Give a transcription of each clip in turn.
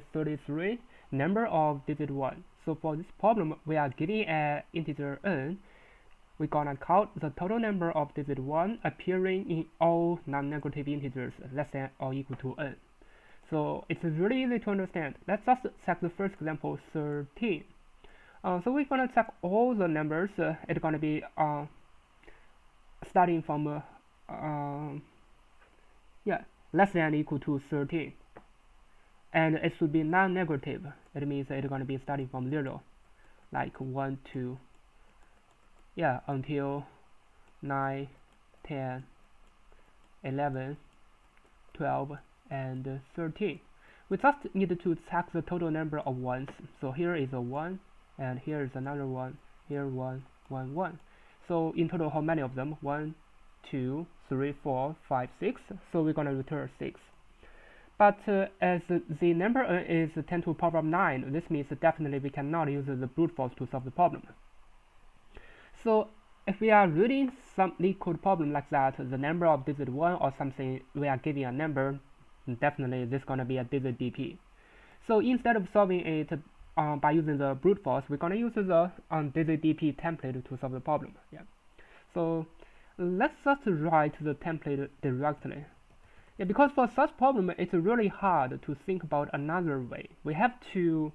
33 number of digit 1. So for this problem, we are given an integer n. We're gonna count the total number of digit 1 appearing in all non-negative integers less than or equal to n. So it's really easy to understand. Let's just check the first example, 13. So we're gonna check all the numbers. It's gonna be starting from less than or equal to 13. And it should be non-negative. It means it's going to be starting from 0, like 1, 2, until 9, 10, 11, 12, and 13. We just need to check the total number of ones. So here is a 1, and here is another 1, here 1, 1, 1. So in total, how many of them? 1, 2, 3, 4, 5, 6. So we're going to return 6. But as the number n is 10 to the power of 9, this means definitely we cannot use the brute force to solve the problem. So if we are reading some Leetcode problem like that, the number of digit 1 or something, we are giving a number, definitely this is going to be a digit dp. So instead of solving it by using the brute force, we're going to use the digit dp template to solve the problem. So let's just write the template directly. Because for such problem, it's really hard to think about another way. We have to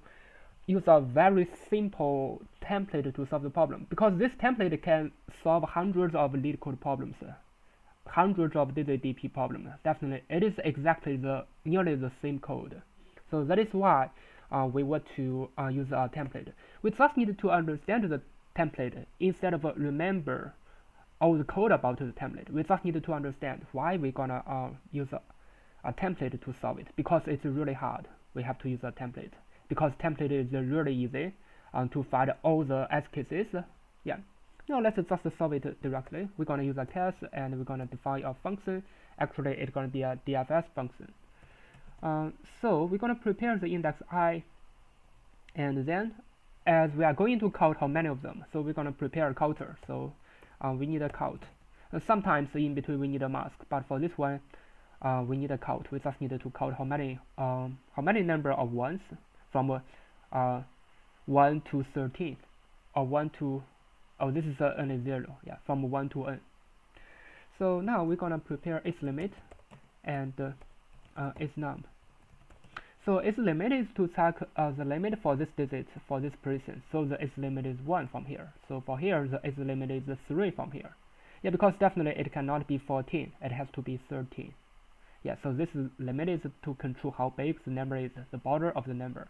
use a very simple template to solve the problem, because this template can solve hundreds of Leetcode problems, hundreds of digit dp problems. Definitely, it is exactly nearly the same code. So that is why we want to use a template. We just need to understand the template instead of remember all the code about the template. We just need to understand why we're gonna use a template to solve it, because it's really hard. We have to use a template because template is really easy to find all the edge cases. Now let's just solve it directly. We're gonna use a class and we're gonna define a function. Actually, it's gonna be a DFS function. So we're gonna prepare the index I, and then as we are going to count how many of them, so we're gonna prepare a counter. So we need a count. Sometimes in between we need a mask, but for this one, we need a count. We just need to count how many number of ones from 1 to 13, or 1 to this is n is 0. From 1 to n. So now we're gonna prepare its limit and its num. So its limit is to check the limit for this digit for this person. So the its limit is 1 from here. So for here, the its limit is 3 from here. Because definitely it cannot be 14. It has to be 13. So this limit is to control how big the number is, the border of the number.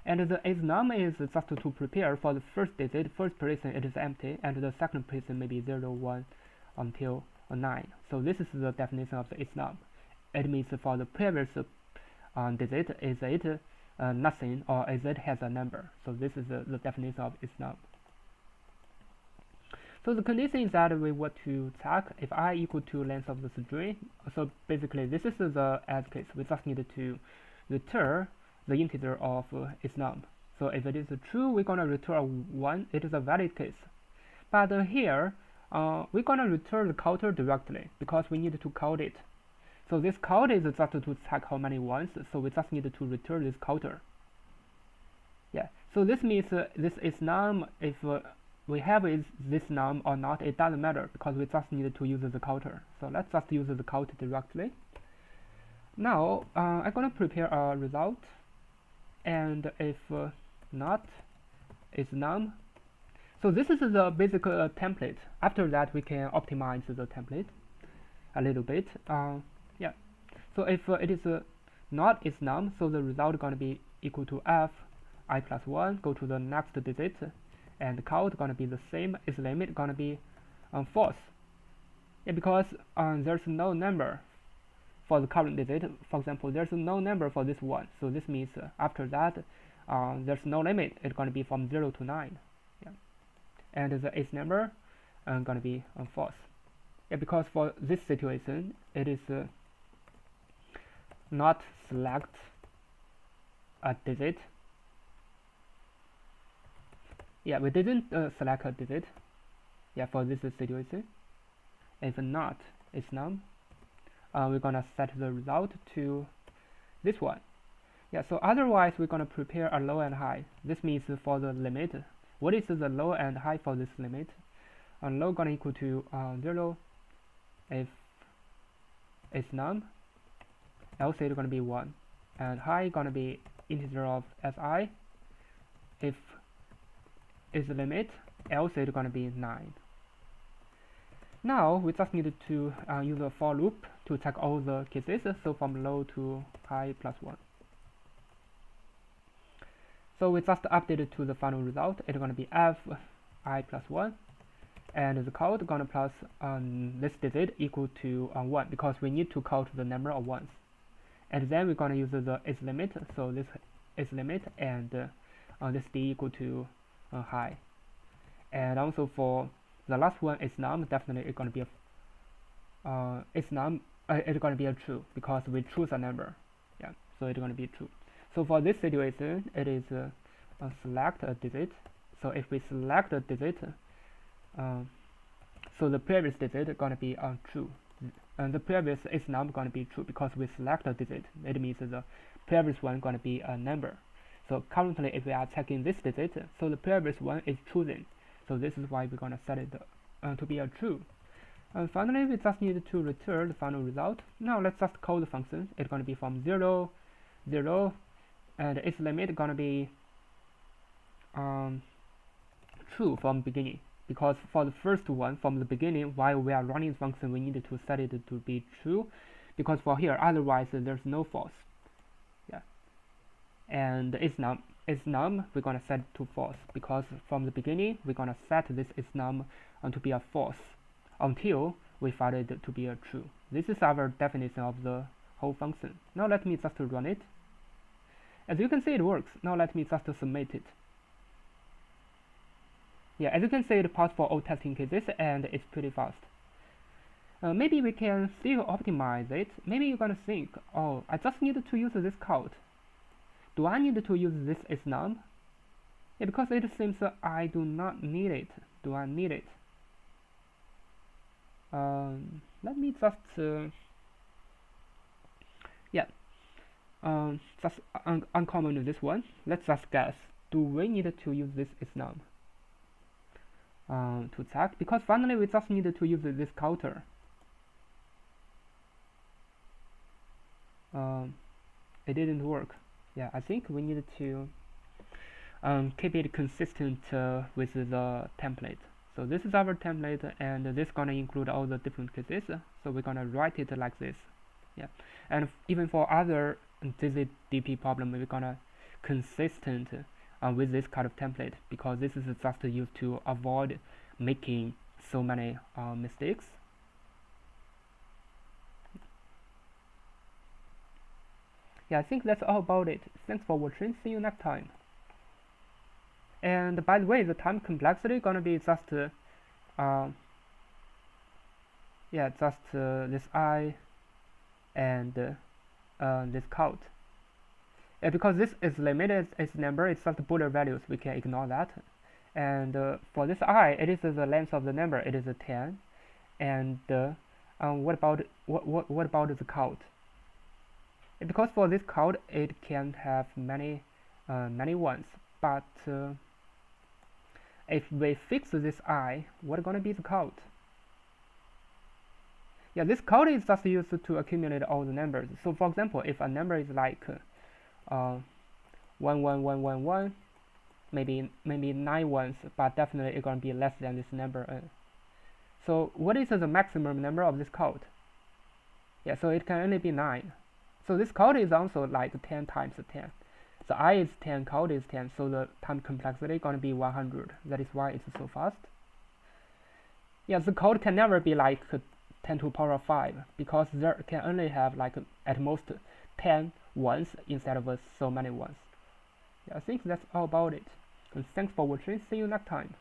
And the its num is just to prepare for the first digit, first person it is empty, and the second person maybe 0, 1 until 9. So this is the definition of the its num. It means for the previous digit, is it nothing, or is it has a number. So this is the definition of its num. So the condition is that we want to check if I equal to length of the string. So basically this is the edge case. We just need to return the integer of its num. So if it is true, we're gonna return 1. It is a valid case. But here we're gonna return the counter directly because we need to count it. So this count is just to check how many ones, so we just need to return this counter. So this means this is num, if we have is this num or not, it doesn't matter because we just need to use the counter. So let's just use the count directly. Now I'm gonna prepare a result, and if not, it's num. So this is the basic template. After that, we can optimize the template a little bit. So if it is not its num, so the result gonna be equal to f I plus 1. Go to the next digit, and the count gonna be the same. Its limit gonna be false. Because there's no number for the current digit. For example, there's no number for this one. So this means after that, there's no limit. It's gonna be from 0 to 9. And the its number gonna be false. Because for this situation, it is not select a digit. We didn't select a digit. For this situation. If not, it's num. We're gonna set the result to this one. Yeah, so otherwise we're gonna prepare a low and high. This means for the limit, what is the low and high for this limit? Low gonna equal to 0 if it's none, else it's gonna be 1, and high gonna be integer of si if it's the limit, else it's gonna be 9. Now we just need to use a for loop to check all the cases, so from low to high plus 1. So we just update it to the final result. It's gonna be fi plus 1, and the code gonna plus this digit equal to 1 because we need to count the number of ones. And then we're gonna use the is limit, so this is limit, and this d equal to high. And also for the last one is num, definitely it's gonna be a it's gonna be a true because we choose a number. Yeah, so it's gonna be true. So for this situation, it is select a digit. So if we select a digit, so the previous digit is gonna be true, and the previous is num gonna be true because we select a digit. It means the previous one gonna be a number. So currently, if we are checking this digit, so the previous one is chosen. So this is why we're gonna set it to be a true. And finally, we just need to return the final result. Now let's just call the function. It's gonna be from 0, 0, and its limit gonna be true from beginning, because for the first one from the beginning, while we are running the function, we need to set it to be true, because for here otherwise there's no false. Yeah, and its num we're gonna set to false because from the beginning we're gonna set this is num to be a false until we find it to be a true. This is our definition of the whole function. Now let me just run it. As you can see, it works. Now let me just submit it. Yeah, as you can see, it passed for all testing cases and it's pretty fast. Maybe we can still optimize it. Maybe you're gonna think, oh, I just need to use this code. Do I need to use this is num? Yeah, because it seems I do not need it. Do I need it? Let me just just uncommon this one. Let's just guess. Do we need to use this is num to check? Because finally we just need to use this counter. It didn't work. Yeah, I think we need to keep it consistent with the template. So this is our template, and this gonna include all the different cases. So we're gonna write it like this. Yeah, and even for other DP problem, we're gonna consistent with this kind of template, because this is just used to avoid making so many mistakes. Yeah, I think that's all about it. Thanks for watching. See you next time. And by the way, the time complexity gonna be just this I and this count. Yeah, because this is limited as number, it's just Boolean values. We can ignore that. And for this I, it is the length of the number. It is a 10. And what about the count? Because for this count, it can have many ones. But if we fix this I, what's gonna be the count? Yeah, this count is just used to accumulate all the numbers. So for example, if a number is like 11111, maybe 9 ones, but definitely it's gonna be less than this number. So what is the maximum number of this count? Yeah, so it can only be 9. So this count is also like 10 times 10. The I is 10, count is 10, so the time complexity is going to be 100. That is why it's so fast. Yeah, the code can never be like 10 to the power of 5, because there can only have like at most 10 ones instead of so many ones. Yeah, I think that's all about it. And thanks for watching. See you next time.